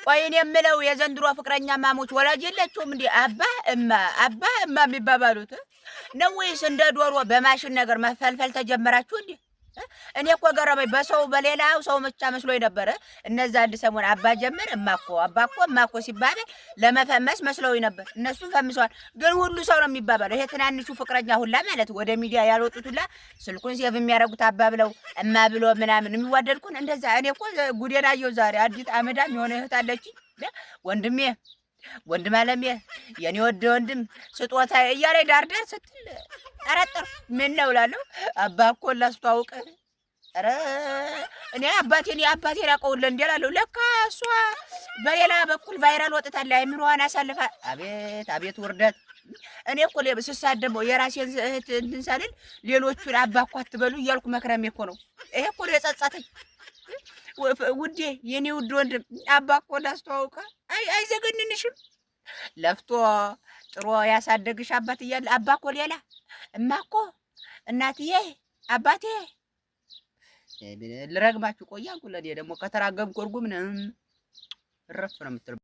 ቆይ እኔ የምለው የዘንድሮ ፍቅረኛ ማሞች ወላጅ የላቸውም እንዴ? አባ እማ የሚባባሉት ነው ወይስ እንደ ዶሮ በማሽን ነገር መፈልፈል ተጀመራችሁ እንዴ? እኔ እኮ ገረመኝ። በሰው በሌላው ሰው ብቻ መስሎኝ ነበረ። እነዛ አንድ ሰሞን አባ ጀመር እማኮ ሲባል ለመፈመስ መስሎኝ ነበር። እነሱም ፈምሰዋል። ግን ሁሉ ሰው ነው የሚባባለው። ይሄ ትናንሹ ፍቅረኛ ሁላ ማለት ወደ ሚዲያ ያልወጡት ሁላ ስልኩን ሴቭ የሚያደርጉት አባ ብለው እማ ብሎ ምናምን የሚዋደድኩን እንደዛ። እኔ እኮ ጉዴን አየሁ ዛሬ። አዲስ አመዳም የሆነ እህት አለችኝ ወንድም አለሜ የኔ ወንድም ስጦታ እያለ ዳርዳር ስትል ጠረጠር ምን ነው እላለሁ። አባ እኮ ላስተዋውቅ። ኧረ እኔ አባቴን አውቀውለ እንዴ እላለሁ። ለካ እሷ በሌላ በኩል ቫይራል ወጥታለች። አይምሮዋን አሳልፋ። አቤት ውርደት! እኔ እኮ ስሳደበው የራሴን እህት እንትን ሳልል ሌሎቹን አባ እኮ አትበሉ እያልኩ መክረሜ እኮ ነው። ይሄ እኮ ነው የጸጸተኝ። ውዴ የኔ ውድ ወንድም አባ እኮ ላስተዋውቅ። አይዘገንንሽም? ለፍቶ ጥሮ ያሳደግሽ አባት እያለ አባ እኮ ሌላ እማ እኮ እናትዬ አባቴ ልረግማችሁ ቆያልኩ። ለኔ ደግሞ ከተራገምኩ እርጉም ነው። እረፍ ነው የምትለው።